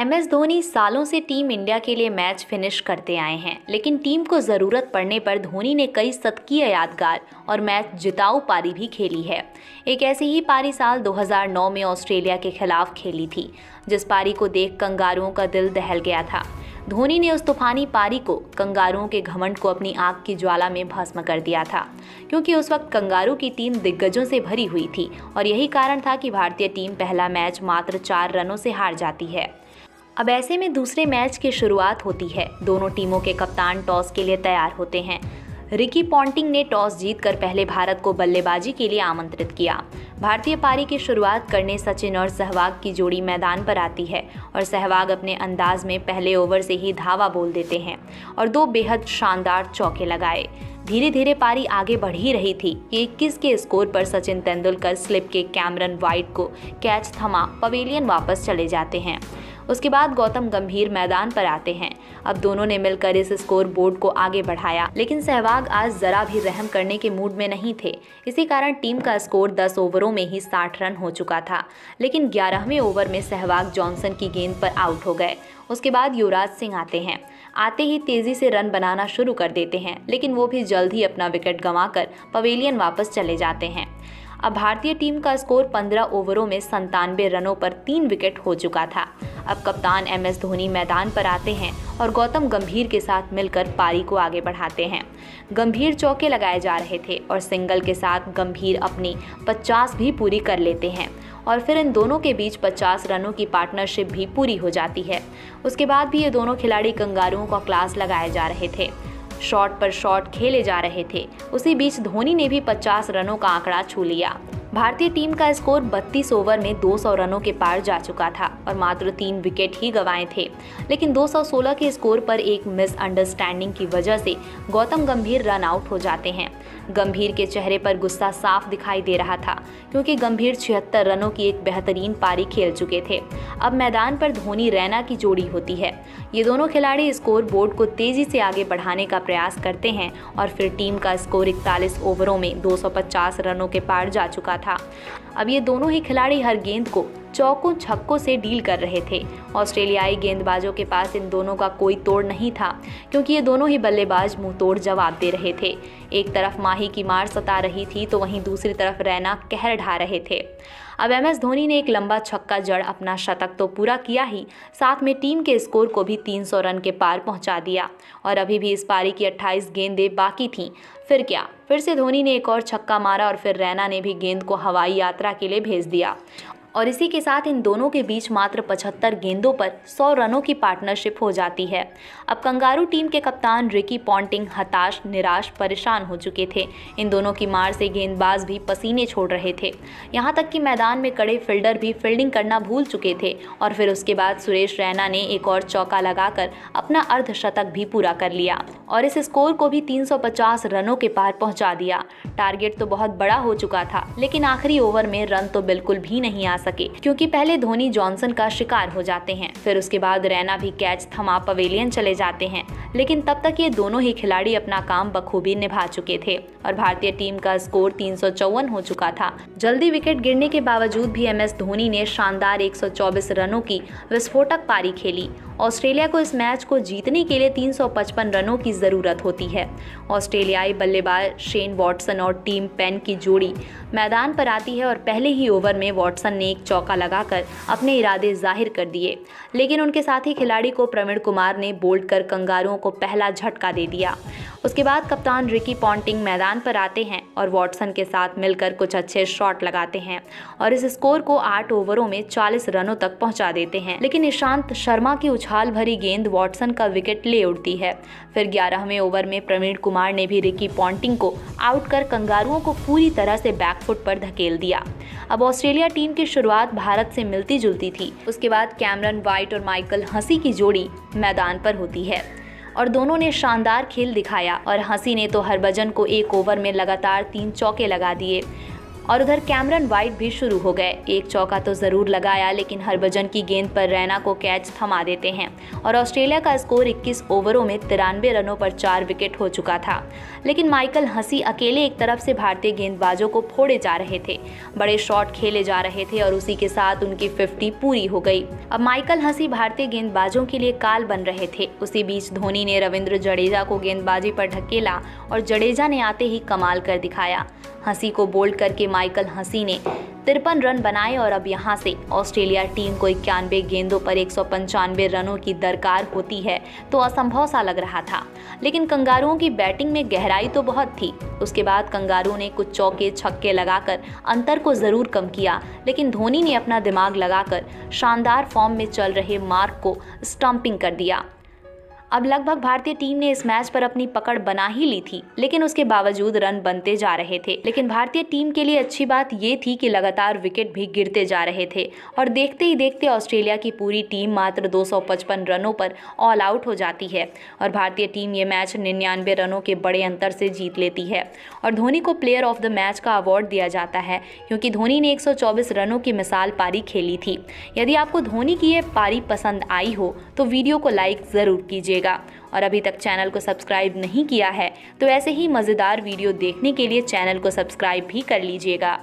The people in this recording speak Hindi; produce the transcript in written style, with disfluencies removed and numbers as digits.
MS धोनी सालों से टीम इंडिया के लिए मैच फिनिश करते आए हैं, लेकिन टीम को ज़रूरत पड़ने पर धोनी ने कई शतकीय यादगार और मैच जिताऊ पारी भी खेली है। एक ऐसी ही पारी साल 2009 में ऑस्ट्रेलिया के खिलाफ खेली थी, जिस पारी को देख कंगारुओं का दिल दहल गया था। धोनी ने उस तूफानी पारी को कंगारुओं के घमंड को अपनी आग की ज्वाला में भस्म कर दिया था, क्योंकि उस वक्त कंगारू की टीम दिग्गजों से भरी हुई थी और यही कारण था कि भारतीय टीम पहला मैच मात्र 4 रनों से हार जाती है। अब ऐसे में दूसरे मैच की शुरुआत होती है। दोनों टीमों के कप्तान टॉस के लिए तैयार होते हैं। रिकी पॉन्टिंग ने टॉस जीतकर पहले भारत को बल्लेबाजी के लिए आमंत्रित किया। भारतीय पारी की शुरुआत करने सचिन और सहवाग की जोड़ी मैदान पर आती है और सहवाग अपने अंदाज में पहले ओवर से ही धावा बोल देते हैं और 2 बेहद शानदार चौके लगाए। धीरे धीरे पारी आगे बढ़ ही रही थी कि 21 के स्कोर पर सचिन तेंदुलकर स्लिप के कैमरन वाइट को कैच थमा पवेलियन वापस चले जाते हैं। उसके बाद गौतम गंभीर मैदान पर आते हैं। अब दोनों ने मिलकर इस स्कोर बोर्ड को आगे बढ़ाया, लेकिन सहवाग आज जरा भी रहम करने के मूड में नहीं थे। इसी कारण टीम का स्कोर 10 ओवरों में ही 60 रन हो चुका था, लेकिन 11वें ओवर में सहवाग जॉनसन की गेंद पर आउट हो गए। उसके बाद युवराज सिंह आते हैं। आते ही तेजी से रन बनाना शुरू कर देते हैं, लेकिन वो भी जल्द ही अपना विकेट गंवाकर पवेलियन वापस चले जाते हैं। अब भारतीय टीम का स्कोर 15 ओवरों में 97 रनों पर 3 विकेट हो चुका था। अब कप्तान MS धोनी मैदान पर आते हैं और गौतम गंभीर के साथ मिलकर पारी को आगे बढ़ाते हैं। गंभीर चौके लगाए जा रहे थे और सिंगल के साथ गंभीर अपनी 50 भी पूरी कर लेते हैं और फिर इन दोनों के बीच 50 रनों की पार्टनरशिप भी पूरी हो जाती है। उसके बाद भी ये दोनों खिलाड़ी कंगारुओं का क्लास लगाए जा रहे थे, शॉट पर शॉट खेले जा रहे थे। उसी बीच धोनी ने भी 50 रनों का आंकड़ा छू लिया। भारतीय टीम का स्कोर 32 ओवर में 200 रनों के पार जा चुका था और मात्र 3 विकेट ही गंवाए थे, लेकिन 216 के स्कोर पर एक मिसअंडरस्टैंडिंग की वजह से गौतम गंभीर रन आउट हो जाते हैं। गंभीर के चेहरे पर गुस्सा साफ दिखाई दे रहा था, क्योंकि गंभीर 76 रनों की एक बेहतरीन पारी खेल चुके थे। अब मैदान पर धोनी रैना की जोड़ी होती है। ये दोनों खिलाड़ी स्कोर बोर्ड को तेजी से आगे बढ़ाने का प्रयास करते हैं और फिर टीम का स्कोर 41 ओवरों में 250 रनों के पार जा चुका था। अब ये दोनों ही खिलाड़ी हर गेंद को चौकों छक्कों से डील कर रहे थे। ऑस्ट्रेलियाई गेंदबाजों के पास इन दोनों का कोई तोड़ नहीं था, क्योंकि ये दोनों ही बल्लेबाज मुंह तोड़ जवाब दे रहे थे। एक तरफ माही की मार सता रही थी तो वहीं दूसरी तरफ रैना कहर ढा रहे थे। अब MS धोनी ने एक लंबा छक्का जड़ अपना शतक तो पूरा किया ही, साथ में टीम के स्कोर को भी 300 रन के पार पहुंचा दिया और अभी भी इस पारी की 28 गेंदें बाकी थीं। फिर क्या, फिर से धोनी ने एक और छक्का मारा और फिर रैना ने भी गेंद को हवाई यात्रा के लिए भेज दिया और इसी के साथ इन दोनों के बीच मात्र 75 गेंदों पर 100 रनों की पार्टनरशिप हो जाती है। अब कंगारू टीम के कप्तान रिकी पॉन्टिंग हताश, निराश, परेशान हो चुके थे। इन दोनों की मार से गेंदबाज भी पसीने छोड़ रहे थे। यहाँ तक कि मैदान में खड़े फील्डर भी फील्डिंग करना भूल चुके थे और फिर उसके बाद सुरेश रैना ने एक और चौका लगाकर अपना अर्धशतक भी पूरा कर लिया और इस स्कोर को भी 350 रनों के पार पहुँचा दिया। टारगेट तो बहुत बड़ा हो चुका था, लेकिन आखिरी ओवर में रन तो बिल्कुल भी नहीं आ सके, क्योंकि पहले धोनी जॉनसन का शिकार हो जाते हैं। फिर उसके बाद रैना भी कैच थमा पवेलियन चले जाते हैं, लेकिन तब तक ये दोनों ही खिलाड़ी अपना काम बखूबी निभा चुके थे और भारतीय टीम का स्कोर 354 हो चुका था। जल्दी विकेट गिरने के बावजूद भी MS धोनी ने शानदार 124 रनों की विस्फोटक पारी खेली। ऑस्ट्रेलिया को इस मैच को जीतने के लिए 355 रनों की ज़रूरत होती है। ऑस्ट्रेलियाई बल्लेबाज शेन वॉटसन और टीम पेन की जोड़ी मैदान पर आती है और पहले ही ओवर में वॉटसन ने एक चौका लगाकर अपने इरादे जाहिर कर दिए, लेकिन उनके साथी खिलाड़ी को प्रवीण कुमार ने बोल्ड कर कंगारुओं को पहला झटका दे दिया। उसके बाद कप्तान रिकी पॉन्टिंग मैदान पर आते हैं और वॉटसन के साथ मिलकर कुछ अच्छे शॉट लगाते हैं और इस स्कोर को 8 ओवरों में 40 रनों तक पहुंचा देते हैं, लेकिन ईशांत शर्मा की उछाल भरी गेंद वॉटसन का विकेट ले उड़ती है। फिर 11वें ओवर में प्रवीण कुमार ने भी रिकी पॉन्टिंग को आउट कर कंगारुओं को पूरी तरह से बैकफुट पर धकेल दिया। अब ऑस्ट्रेलिया टीम की शुरुआत भारत से मिलती जुलती थी। उसके बाद कैमरन वाइट और माइकल हसी की जोड़ी मैदान पर होती है और दोनों ने शानदार खेल दिखाया और हसी ने तो हरभजन को एक ओवर में लगातार 3 चौके लगा दिए। और उधर कैमरन वाइट भी शुरू हो गए। एक चौका तो जरूर लगाया, लेकिन हरभजन की गेंद पर रैना को कैच थमा देते हैं और ऑस्ट्रेलिया का स्कोर 21 ओवरों में 93 रनों पर 4 विकेट हो चुका था। लेकिन माइकल हसी अकेले एक तरफ से भारतीय गेंदबाजों को फोड़े जा रहे थे, बड़े शॉट खेले जा रहे थे और उसी के साथ उनकी 50 पूरी हो गई। अब माइकल हसी भारतीय गेंदबाजों के लिए काल बन रहे थे। उसी बीच धोनी ने रविंद्र जडेजा को गेंदबाजी पर ढकेला और जडेजा ने आते ही कमाल कर दिखाया। हसी को बोल्ड करके माइकल हसी ने 53 रन बनाए और अब यहां से ऑस्ट्रेलिया टीम को 91 गेंदों पर 195 रनों की दरकार होती है तो असंभव सा लग रहा था। लेकिन कंगारुओं की बैटिंग में गहराई तो बहुत थी। उसके बाद कंगारुओं ने कुछ चौके छक्के लगाकर अंतर को जरूर कम किया, लेकिन धोनी ने अपना दिमाग लगाकर शानदार फॉर्म में चल रहे मार्क को स्टंपिंग कर दिया। अब लगभग भारतीय टीम ने इस मैच पर अपनी पकड़ बना ही ली थी, लेकिन उसके बावजूद रन बनते जा रहे थे। लेकिन भारतीय टीम के लिए अच्छी बात ये थी कि लगातार विकेट भी गिरते जा रहे थे और देखते ही देखते ऑस्ट्रेलिया की पूरी टीम मात्र 255 रनों पर ऑल आउट हो जाती है और भारतीय टीम ये मैच 99 रनों के बड़े अंतर से जीत लेती है और धोनी को प्लेयर ऑफ द मैच का अवार्ड दिया जाता है, क्योंकि धोनी ने 124 रनों की मिसाल पारी खेली थी। यदि आपको धोनी की ये पारी पसंद आई हो तो वीडियो को लाइक ज़रूर कीजिएगा और अभी तक चैनल को सब्सक्राइब नहीं किया है तो ऐसे ही मज़ेदार वीडियो देखने के लिए चैनल को सब्सक्राइब भी कर लीजिएगा।